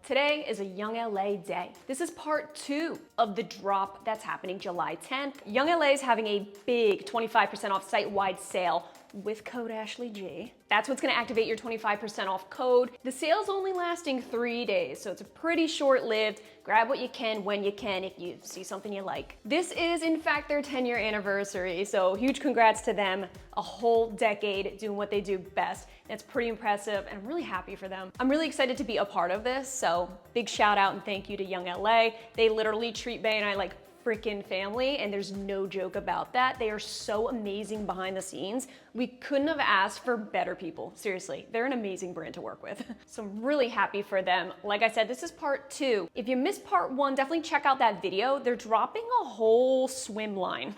Today is a Youngla day. This is part 2 of the drop that's happening July 10th. Youngla is having a big 25% off site-wide sale with code ASHLEYG. That's what's gonna activate your 25% off code. The sale's only lasting 3 days, so it's pretty short-lived. Grab what you can when you can if you see something you like. This is in fact their 10-year anniversary, so huge congrats to them. A whole decade doing what they do best. That's pretty impressive, and I'm really happy for them. I'm really excited to be a part of this, so big shout out and thank you to Youngla. They literally treat Bay and I like freaking family, and there's no joke about that. They are so amazing behind the scenes. We couldn't have asked for better people. Seriously, they're an amazing brand to work with. So I'm really happy for them. Like I said, this is part 2. If you missed part 1, definitely check out that video. They're dropping a whole swim line.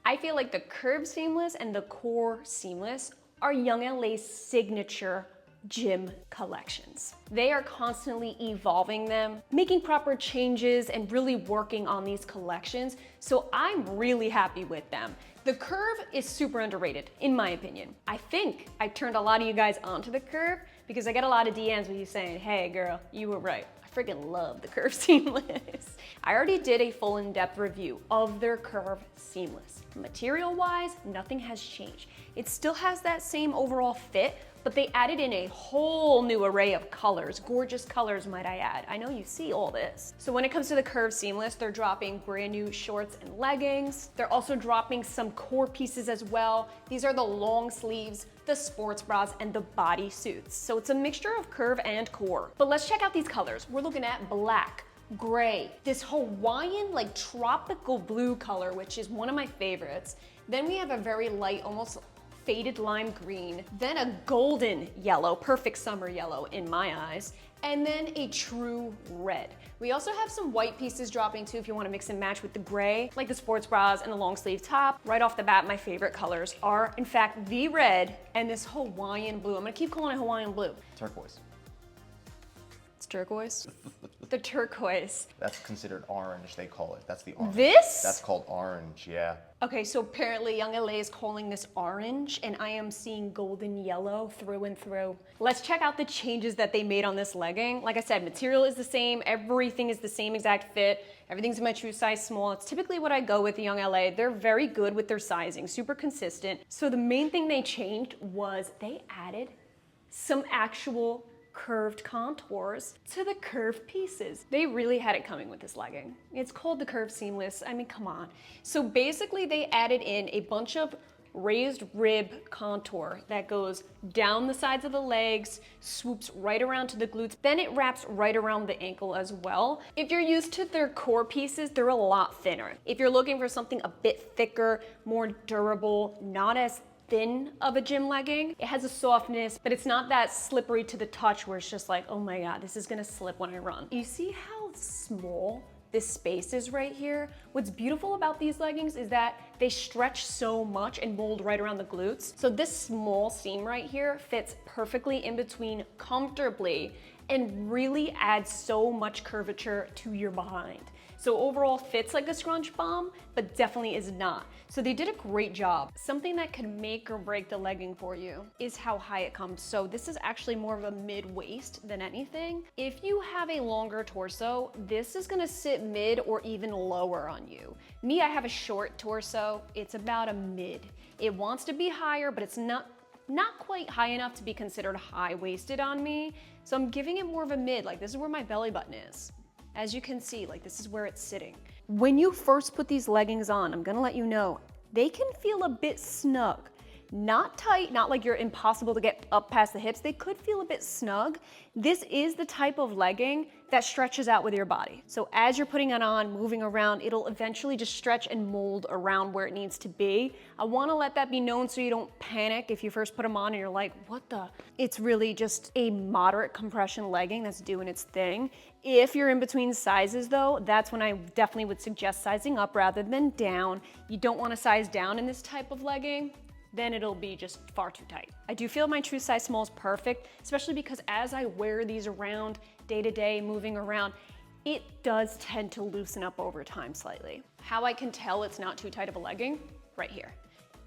I feel like the curved seamless and the core seamless are Youngla's signature gym collections. They are constantly evolving them, making proper changes and really working on these collections. So I'm really happy with them. The curve is super underrated, in my opinion. I think I turned a lot of you guys onto the curve because I get a lot of DMs with you saying, hey girl, you were right. I freaking love the curve seamless. I already did a full in-depth review of their curve seamless. Material-wise, nothing has changed. It still has that same overall fit, but they added in a whole new array of colors, gorgeous colors might I add. I know you see all this. So when it comes to the curve seamless, they're dropping brand new shorts and leggings. They're also dropping some core pieces as well. These are the long sleeves, the sports bras, and the body suits. So it's a mixture of curve and core. But let's check out these colors. We're looking at black, gray, this Hawaiian like tropical blue color, which is one of my favorites. Then we have a very light, almost faded lime green, then a golden yellow, perfect summer yellow in my eyes, and then a true red. We also have some white pieces dropping too if you want to mix and match with the gray, like the sports bras and the long sleeve top. Right off the bat, my favorite colors are in fact the red and this Hawaiian blue. I'm gonna keep calling it Hawaiian blue. Turquoise. It's turquoise? The turquoise. That's considered orange, they call it. That's the orange. This? That's called orange, yeah. Okay, so apparently Youngla is calling this orange, and I am seeing golden yellow through and through. Let's check out the changes that they made on this legging. Like I said, material is the same, everything is the same exact fit, everything's in my true size small. It's typically what I go with the Youngla. They're very good with their sizing, super consistent. So the main thing they changed was they added some actual curved contours to the curved pieces. They really had it coming with this legging. It's called the curved seamless. I mean, come on. So basically they added in a bunch of raised rib contour that goes down the sides of the legs, swoops right around to the glutes, then it wraps right around the ankle as well. If you're used to their core pieces, they're a lot thinner. If you're looking for something a bit thicker, more durable, not as thin of a gym legging, it has a softness, but it's not that slippery to the touch where it's just like, oh my God, this is gonna slip when I run. You see how small this space is right here? What's beautiful about these leggings is that they stretch so much and mold right around the glutes. So this small seam right here fits perfectly in between comfortably and really adds so much curvature to your behind. So overall fits like a scrunch bomb, but definitely is not. So they did a great job. Something that can make or break the legging for you is how high it comes. So this is actually more of a mid-waist than anything. If you have a longer torso, this is gonna sit mid or even lower on you. Me, I have a short torso. It's about a mid. It wants to be higher, but it's not quite high enough to be considered high-waisted on me. So I'm giving it more of a mid, like this is where my belly button is. As you can see, like this is where it's sitting. When you first put these leggings on, I'm gonna let you know, they can feel a bit snug. Not tight, not like you're impossible to get up past the hips. They could feel a bit snug. This is the type of legging that stretches out with your body. So as you're putting it on, moving around, it'll eventually just stretch and mold around where it needs to be. I wanna let that be known so you don't panic if you first put them on and you're like, what the? It's really just a moderate compression legging that's doing its thing. If you're in between sizes though, that's when I definitely would suggest sizing up rather than down. You don't wanna size down in this type of legging. Then it'll be just far too tight. I do feel my true size small is perfect, especially because as I wear these around day to day, moving around, it does tend to loosen up over time slightly. How I can tell it's not too tight of a legging? Right here.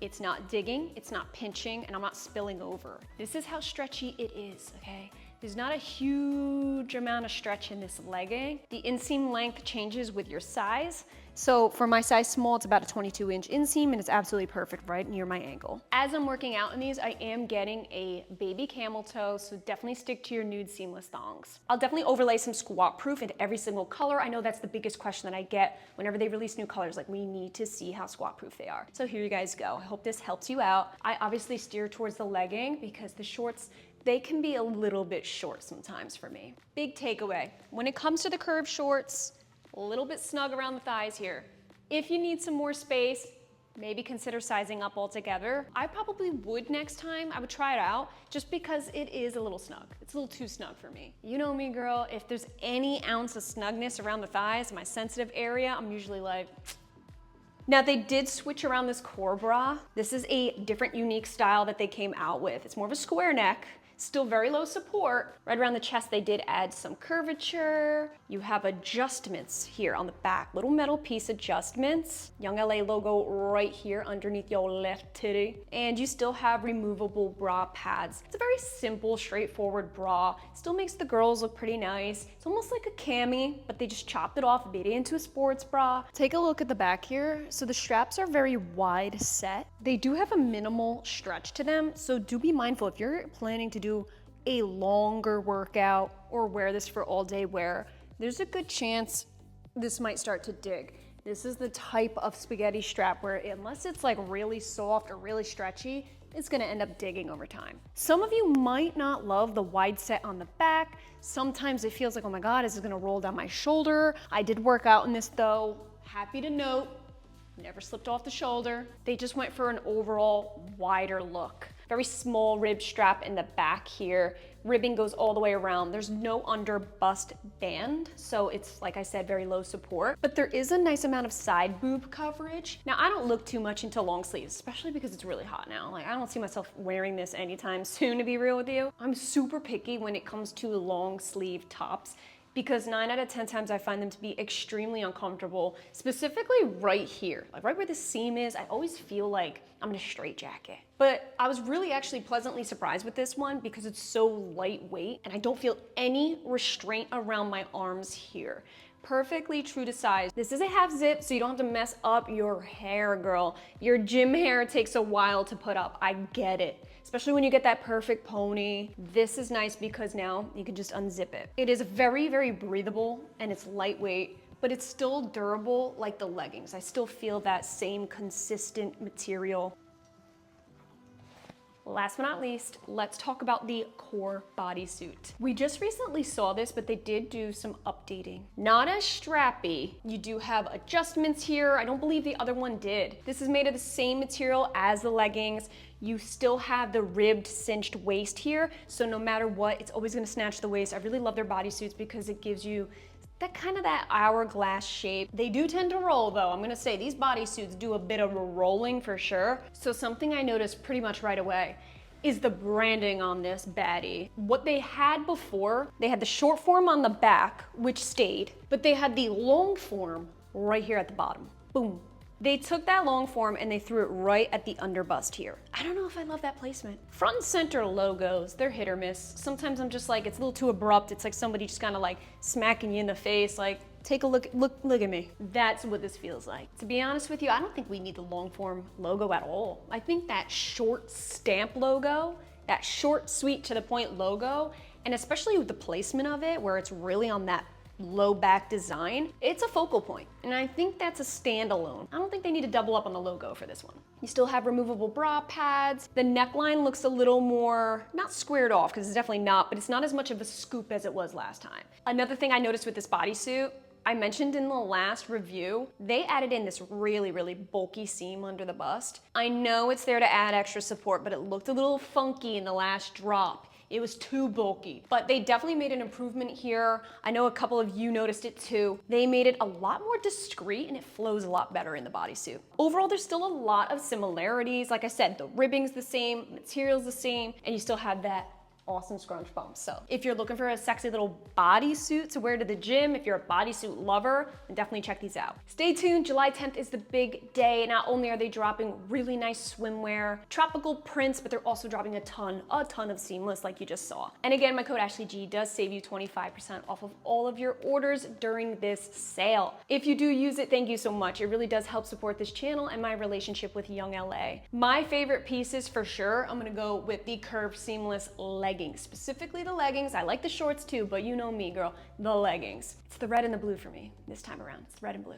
It's not digging, it's not pinching, and I'm not spilling over. This is how stretchy it is, okay? There's not a huge amount of stretch in this legging. The inseam length changes with your size. So for my size small, it's about a 22-inch inseam, and it's absolutely perfect right near my ankle. As I'm working out in these, I am getting a baby camel toe, so definitely stick to your nude seamless thongs. I'll definitely overlay some squat proof into every single color. I know that's the biggest question that I get whenever they release new colors, like we need to see how squat proof they are. So here you guys go. I hope this helps you out. I obviously steer towards the legging because the shorts, they can be a little bit short sometimes for me. Big takeaway, when it comes to the curved shorts, a little bit snug around the thighs here. If you need some more space, maybe consider sizing up altogether. I probably would next time. I would try it out just because it is a little snug. It's a little too snug for me. You know me, girl. If there's any ounce of snugness around the thighs, my sensitive area, I'm usually like, now they did switch around this core bra. This is a different, unique style that they came out with. It's more of a square neck. Still very low support. Right around the chest, they did add some curvature. You have adjustments here on the back, little metal piece adjustments. Young LA logo right here underneath your left titty. And you still have removable bra pads. It's a very simple, straightforward bra. Still makes the girls look pretty nice. It's almost like a cami, but they just chopped it off, made it into a sports bra. Take a look at the back here. So the straps are very wide set. They do have a minimal stretch to them, so do be mindful if you're planning to do a longer workout or wear this for all day wear, there's a good chance this might start to dig. This is the type of spaghetti strap where unless it's like really soft or really stretchy, it's gonna end up digging over time. Some of you might not love the wide set on the back. Sometimes it feels like, oh my God, is this gonna roll down my shoulder? I did work out in this though. Happy to note, never slipped off the shoulder. They just went for an overall wider look. Very small rib strap in the back here. Ribbing goes all the way around. There's no underbust band, so it's, like I said, very low support. But there is a nice amount of side boob coverage. Now, I don't look too much into long sleeves, especially because it's really hot now. Like, I don't see myself wearing this anytime soon, to be real with you. I'm super picky when it comes to long sleeve tops, because 9 out of 10 times I find them to be extremely uncomfortable, specifically right here. Like right where the seam is, I always feel like I'm in a straitjacket. But I was really actually pleasantly surprised with this one because it's so lightweight and I don't feel any restraint around my arms here. Perfectly true to size. This is a half zip, so you don't have to mess up your hair, girl. Your gym hair takes a while to put up, I get it. Especially when you get that perfect pony. This is nice because now you can just unzip it. It is very, very breathable and it's lightweight, but it's still durable like the leggings. I still feel that same consistent material. Last but not least, let's talk about the core bodysuit. We just recently saw this, but they did do some updating. Not as strappy. You do have adjustments here. I don't believe the other one did. This is made of the same material as the leggings. You still have the ribbed cinched waist here. So no matter what, it's always gonna snatch the waist. I really love their bodysuits because it gives you that hourglass shape. They do tend to roll though. I'm gonna say these bodysuits do a bit of a rolling for sure. So something I noticed pretty much right away is the branding on this baddie. What they had before, they had the short form on the back, which stayed, but they had the long form right here at the bottom. Boom. They took that long form and they threw it right at the underbust here. I don't know if I love that placement. Front and center logos, they're hit or miss. Sometimes I'm just like, it's a little too abrupt. It's like somebody just kind of like smacking you in the face, like, take a look at me. That's what this feels like. To be honest with you, I don't think we need the long form logo at all. I think that short stamp logo, that short, sweet, to the point logo, and especially with the placement of it, where it's really on that low back design, it's a focal point. And I think that's a standalone. I don't think they need to double up on the logo for this one. You still have removable bra pads. The neckline looks a little more, not squared off, because it's definitely not, but it's not as much of a scoop as it was last time. Another thing I noticed with this bodysuit, I mentioned in the last review, they added in this really, really bulky seam under the bust. I know it's there to add extra support, but it looked a little funky in the last drop. It was too bulky, but they definitely made an improvement here. I know a couple of you noticed it too. They made it a lot more discreet and it flows a lot better in the bodysuit. Overall, there's still a lot of similarities. Like I said, the ribbing's the same, material's the same, and you still have that awesome scrunch bumps. So if you're looking for a sexy little bodysuit to wear to the gym, if you're a bodysuit lover, then definitely check these out. Stay tuned, July 10th is the big day. Not only are they dropping really nice swimwear, tropical prints, but they're also dropping a ton of seamless like you just saw. And again, my code ASHLEYG does save you 25% off of all of your orders during this sale. If you do use it, thank you so much. It really does help support this channel and my relationship with Youngla. My favorite pieces for sure, I'm gonna go with the curved seamless leggings, specifically the leggings. I like the shorts too, but you know me, girl, the leggings. It's the red and the blue for me this time around. It's red and blue.